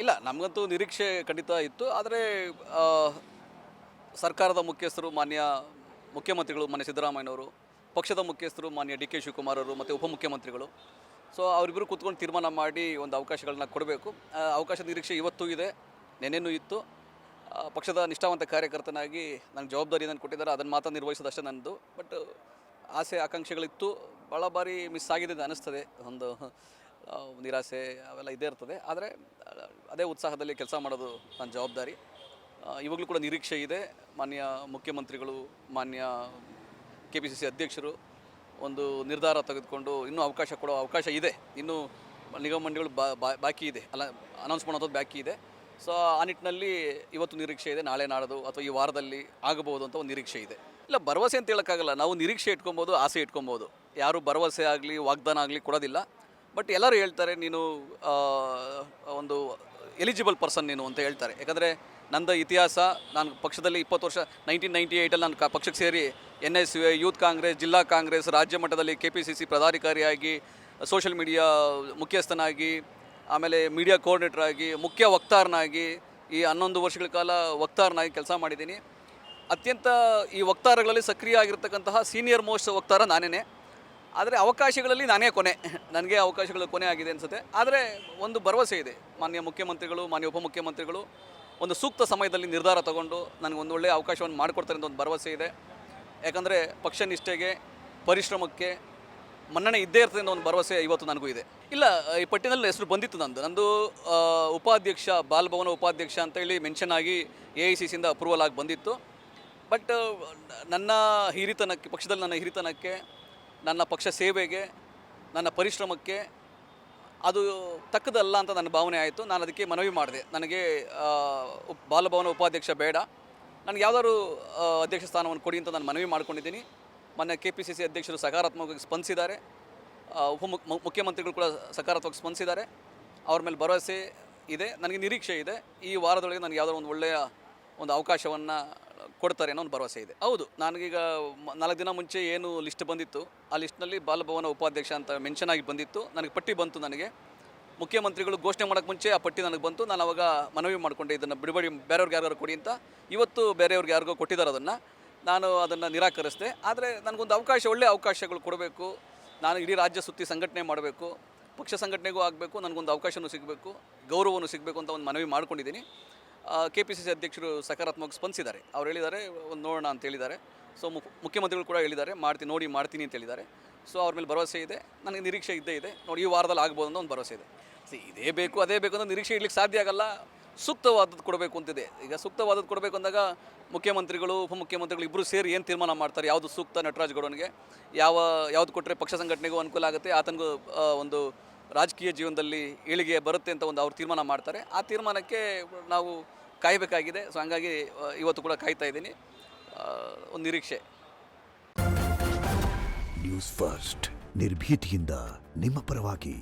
ಇಲ್ಲ, ನಮಗಂತೂ ನಿರೀಕ್ಷೆ ಖಂಡಿತ ಇತ್ತು. ಆದರೆ ಸರ್ಕಾರದ ಮುಖ್ಯಸ್ಥರು ಮಾನ್ಯ ಮುಖ್ಯಮಂತ್ರಿಗಳು ಮಾನ್ಯ ಸಿದ್ದರಾಮಯ್ಯನವರು, ಪಕ್ಷದ ಮುಖ್ಯಸ್ಥರು ಮಾನ್ಯ ಡಿ ಕೆ ಶಿವಕುಮಾರ್ ಅವರು ಮತ್ತು ಉಪಮುಖ್ಯಮಂತ್ರಿಗಳು, ಸೊ ಅವರಿಬ್ಬರು ಕೂತ್ಕೊಂಡು ತೀರ್ಮಾನ ಮಾಡಿ ಒಂದು ಅವಕಾಶಗಳನ್ನ ಕೊಡಬೇಕು. ಅವಕಾಶದ ನಿರೀಕ್ಷೆ ಇವತ್ತೂ ಇದೆ, ನೆನ್ನೆನೂ ಇತ್ತು. ಪಕ್ಷದ ನಿಷ್ಠಾವಂತ ಕಾರ್ಯಕರ್ತನಾಗಿ ನನಗೆ ಜವಾಬ್ದಾರಿಯನ್ನು ಕೊಟ್ಟಿದ್ದಾರೆ, ಅದನ್ನು ಮಾತ್ರ ನಿರ್ವಹಿಸೋದಷ್ಟೇ ನನ್ನದು. ಬಟ್ ಆಸೆ ಆಕಾಂಕ್ಷೆಗಳಿತ್ತು, ಭಾಳ ಬಾರಿ ಮಿಸ್ ಆಗಿದೆ ಅಂತ ಅನ್ನಿಸ್ತದೆ. ಒಂದು ನಿರಾಸೆ ಅವೆಲ್ಲ ಇದ್ದೇ ಇರ್ತದೆ. ಆದರೆ ಅದೇ ಉತ್ಸಾಹದಲ್ಲಿ ಕೆಲಸ ಮಾಡೋದು ನನ್ನ ಜವಾಬ್ದಾರಿ. ಇವಾಗಲೂ ಕೂಡ ನಿರೀಕ್ಷೆ ಇದೆ. ಮಾನ್ಯ ಮುಖ್ಯಮಂತ್ರಿಗಳು, ಮಾನ್ಯ KPCC ಅಧ್ಯಕ್ಷರು ಒಂದು ನಿರ್ಧಾರ ತೆಗೆದುಕೊಂಡು ಇನ್ನೂ ಅವಕಾಶ ಕೊಡೋ ಅವಕಾಶ ಇದೆ. ಇನ್ನೂ ನಿಗಮ ಮಂಡಳಿಗಳು ಬಾಕಿ ಇದೆ, ಅನೌನ್ಸ್ ಮಾಡೋದು ಬಾಕಿ ಇದೆ. ಸೊ ಆ ನಿಟ್ಟಿನಲ್ಲಿ ಇವತ್ತು ನಿರೀಕ್ಷೆ ಇದೆ, ನಾಳೆ ನಾಡೋದು ಅಥವಾ ಈ ವಾರದಲ್ಲಿ ಆಗಬಹುದು ಅಂತ ಒಂದು ನಿರೀಕ್ಷೆ ಇದೆ. ಇಲ್ಲ, ಭರವಸೆ ಅಂತ ಹೇಳೋಕ್ಕಾಗಲ್ಲ. ನಾವು ನಿರೀಕ್ಷೆ ಇಟ್ಕೊಬೋದು, ಆಸೆ ಇಟ್ಕೊಬೋದು. ಯಾರು ಭರವಸೆ ಆಗಲಿ ವಾಗ್ದಾನ ಆಗಲಿ ಕೊಡೋದಿಲ್ಲ. ಬಟ್ ಎಲ್ಲರೂ ಹೇಳ್ತಾರೆ ನೀನು ಒಂದು ಎಲಿಜಿಬಲ್ ಪರ್ಸನ್ ನೀನು ಅಂತ ಹೇಳ್ತಾರೆ. ಯಾಕಂದರೆ ನಂದು ಇತಿಹಾಸ, ನಾನು ಪಕ್ಷದಲ್ಲಿ 20 ವರ್ಷ 1998 ನಾನು ಪಕ್ಷಕ್ಕೆ ಸೇರಿ NSU, ಯೂತ್ ಕಾಂಗ್ರೆಸ್, ಜಿಲ್ಲಾ ಕಾಂಗ್ರೆಸ್, ರಾಜ್ಯ ಮಟ್ಟದಲ್ಲಿ KPCC ಪದಾಧಿಕಾರಿಯಾಗಿ, ಸೋಷಿಯಲ್ ಮೀಡಿಯಾ ಮುಖ್ಯಸ್ಥನಾಗಿ, ಆಮೇಲೆ ಮೀಡಿಯಾ ಕೋಆರ್ಡಿನೇಟರ್ ಆಗಿ, ಮುಖ್ಯ ವಕ್ತಾರನಾಗಿ ಈ 11 ವರ್ಷಗಳ ಕಾಲ ವಕ್ತಾರನಾಗಿ ಕೆಲಸ ಮಾಡಿದ್ದೀನಿ. ಅತ್ಯಂತ ಈ ವಕ್ತಾರಗಳಲ್ಲಿ ಸಕ್ರಿಯ ಆಗಿರ್ತಕ್ಕಂತಹ ಸೀನಿಯರ್ ಮೋಸ್ಟ್ ವಕ್ತಾರ ನಾನೇ. ಆದರೆ ಅವಕಾಶಗಳಲ್ಲಿ ನಾನೇ ಕೊನೆ, ನನಗೆ ಅವಕಾಶಗಳು ಕೊನೆ ಆಗಿದೆ ಅನಿಸುತ್ತೆ. ಆದರೆ ಒಂದು ಭರವಸೆ ಇದೆ, ಮಾನ್ಯ ಮುಖ್ಯಮಂತ್ರಿಗಳು, ಮಾನ್ಯ ಉಪಮುಖ್ಯಮಂತ್ರಿಗಳು ಒಂದು ಸೂಕ್ತ ಸಮಯದಲ್ಲಿ ನಿರ್ಧಾರ ತಗೊಂಡು ನನಗೊಂದು ಒಳ್ಳೆಯ ಅವಕಾಶವನ್ನು ಮಾಡಿಕೊಡ್ತಾರೆ ಅಂತ ಒಂದು ಭರವಸೆ ಇದೆ. ಯಾಕಂದರೆ ಪಕ್ಷ ನಿಷ್ಠೆಗೆ, ಪರಿಶ್ರಮಕ್ಕೆ ಮನ್ನಣೆ ಇದ್ದೇ ಇರ್ತದೆ ಅನ್ನೋ ಒಂದು ಭರವಸೆ ಇವತ್ತು ನನಗೂ ಇದೆ. ಇಲ್ಲ, ಈ ಪಟ್ಟಿನಲ್ಲಿ ಹೆಸರು ಬಂದಿತ್ತು ನಂದು ಉಪಾಧ್ಯಕ್ಷ, ಬಾಲಭವನ ಉಪಾಧ್ಯಕ್ಷ ಅಂತೇಳಿ ಮೆನ್ಷನ್ ಆಗಿ AICCಯಿಂದ ಅಪ್ರೂವಲ್ ಆಗಿ ಬಂದಿತ್ತು. ಬಟ್ ನನ್ನ ಹಿರಿತನಕ್ಕೆ, ಪಕ್ಷದಲ್ಲಿ ನನ್ನ ಹಿರಿತನಕ್ಕೆ, ನನ್ನ ಪಕ್ಷ ಸೇವೆಗೆ, ನನ್ನ ಪರಿಶ್ರಮಕ್ಕೆ ಅದು ತಕ್ಕದಲ್ಲ ಅಂತ ನನ್ನ ಭಾವನೆ ಆಯಿತು. ನಾನು ಅದಕ್ಕೆ ಮನವಿ ಮಾಡಿದೆ, ನನಗೆ ಬಾಲಭವನ ಉಪಾಧ್ಯಕ್ಷ ಬೇಡ, ನನಗೆ ಯಾವುದಾದ್ರು ಅಧ್ಯಕ್ಷ ಸ್ಥಾನವನ್ನು ಕೊಡಿ ಅಂತ ನಾನು ಮನವಿ ಮಾಡ್ಕೊಂಡಿದ್ದೀನಿ. ಮೊನ್ನೆ KPCC ಅಧ್ಯಕ್ಷರು ಸಕಾರಾತ್ಮಕವಾಗಿ ಸ್ಪಂದಿಸಿದ್ದಾರೆ, ಮುಖ್ಯಮಂತ್ರಿಗಳು ಕೂಡ ಸಕಾರಾತ್ಮಕವಾಗಿ ಸ್ಪಂದಿಸಿದ್ದಾರೆ. ಅವ್ರ ಮೇಲೆ ಭರವಸೆ ಇದೆ, ನನಗೆ ನಿರೀಕ್ಷೆ ಇದೆ. ಈ ವಾರದೊಳಗೆ ನನಗೆ ಯಾವುದೋ ಒಂದು ಒಳ್ಳೆಯ ಒಂದು ಅವಕಾಶವನ್ನು ಕೊಡ್ತಾರೆ ಅನ್ನೋ ಒಂದು ಭರವಸೆ ಇದೆ. ಹೌದು, ನನಗೀಗ 4 ದಿನ ಮುಂಚೆ ಏನು ಲಿಸ್ಟ್ ಬಂದಿತ್ತು, ಆ ಲಿಸ್ಟ್ನಲ್ಲಿ ಬಾಲಭವನ ಉಪಾಧ್ಯಕ್ಷ ಅಂತ ಮೆನ್ಷನ್ ಆಗಿ ಬಂದಿತ್ತು. ನನಗೆ ಪಟ್ಟಿ ಬಂತು. ನನಗೆ ಮುಖ್ಯಮಂತ್ರಿಗಳು ಘೋಷಣೆ ಮಾಡೋಕ್ಕೆ ಮುಂಚೆ ಆ ಪಟ್ಟಿ ನನಗೆ ಬಂತು. ನಾನು ಅವಾಗ ಮನವಿ ಮಾಡಿಕೊಂಡೆ, ಇದನ್ನು ಬಿಡಬೇಡಿ, ಬೇರೆಯವ್ರಿಗೆ ಯಾರು ಕೊಡಿ ಅಂತ. ಇವತ್ತು ಬೇರೆಯವ್ರಿಗೆ ಯಾರಿಗೋ ಕೊಟ್ಟಿದ್ದಾರೆ, ನಾನು ಅದನ್ನು ನಿರಾಕರಿಸಿದೆ. ಆದರೆ ನನಗೊಂದು ಅವಕಾಶ, ಒಳ್ಳೆಯ ಅವಕಾಶಗಳು ಕೊಡಬೇಕು. ನಾನು ಇಡೀ ರಾಜ್ಯ ಸುತ್ತಿ ಸಂಘಟನೆ ಮಾಡಬೇಕು, ಪಕ್ಷ ಸಂಘಟನೆಗೂ ಆಗಬೇಕು, ನನಗೊಂದು ಅವಕಾಶವೂ ಸಿಗಬೇಕು, ಗೌರವವೂ ಸಿಗಬೇಕು ಅಂತ ಒಂದು ಮನವಿ ಮಾಡ್ಕೊಂಡಿದ್ದೀನಿ. KPCC ಅಧ್ಯಕ್ಷರು ಸಕಾರಾತ್ಮಕವಾಗಿ ಸ್ಪಂದಿಸಿದ್ದಾರೆ. ಅವ್ರು ಹೇಳಿದ್ದಾರೆ ಒಂದು ನೋಡೋಣ ಅಂತ ಹೇಳಿದ್ದಾರೆ. ಸೊ ಮುಖ್ಯಮಂತ್ರಿಗಳು ಕೂಡ ಹೇಳಿದ್ದಾರೆ ಮಾಡ್ತೀನಿ ಅಂತ ಹೇಳಿದ್ದಾರೆ. ಸೊ ಅವ್ರ ಮೇಲೆ ಭರವಸೆ ಇದೆ, ನನಗೆ ನಿರೀಕ್ಷೆ ಇದ್ದೇ ಇದೆ. ನೋಡಿ, ಈ ವಾರದಲ್ಲಿ ಆಗ್ಬೋದು ಅನ್ನೋ ಒಂದು ಭರವಸೆ ಇದೆ. ಇದೇ ಬೇಕು ಅದೇ ಬೇಕು ಅಂತ ನಿರೀಕ್ಷೆ ಇಡ್ಲಿಕ್ಕೆ ಸಾಧ್ಯ ಆಗಲ್ಲ. ಸೂಕ್ತವಾದದ್ದು ಕೊಡಬೇಕು ಅಂತಿದೆ. ಈಗ ಸೂಕ್ತವಾದದ್ದು ಕೊಡಬೇಕು ಅಂದಾಗ ಮುಖ್ಯಮಂತ್ರಿಗಳು, ಉಪಮುಖ್ಯಮಂತ್ರಿಗಳು ಇಬ್ಬರು ಸೇರಿ ಏನು ತೀರ್ಮಾನ ಮಾಡ್ತಾರೆ, ಯಾವುದು ಸೂಕ್ತ ನಟರಾಜ್ ಗೌಡನಿಗೆ, ಯಾವುದು ಕೊಟ್ಟರೆ ಪಕ್ಷ ಸಂಘಟನೆಗೂ ಅನುಕೂಲ ಆಗುತ್ತೆ, ಆತನಿಗೂ ಒಂದು ರಾಜಕೀಯ ಜೀವನದಲ್ಲಿ ಏಳಿಗೆ ಬರುತ್ತೆ ಅಂತ ಒಂದು ಅವ್ರು ತೀರ್ಮಾನ ಮಾಡ್ತಾರೆ. ಆ ತೀರ್ಮಾನಕ್ಕೆ ನಾವು ಕಾಯಬೇಕಾಗಿದೆ. ಸೊ ಹಂಗಾಗಿ ಇವತ್ತು ಕೂಡ ಕಾಯ್ತಾ ಇದ್ದೀನಿ. ಒಂದು ನಿರೀಕ್ಷೆ. ನ್ಯೂಸ್ ಫಸ್ಟ್, ನಿರ್ಭೀತಿಯಿಂದ ನಿಮ್ಮ ಪರವಾಗಿ.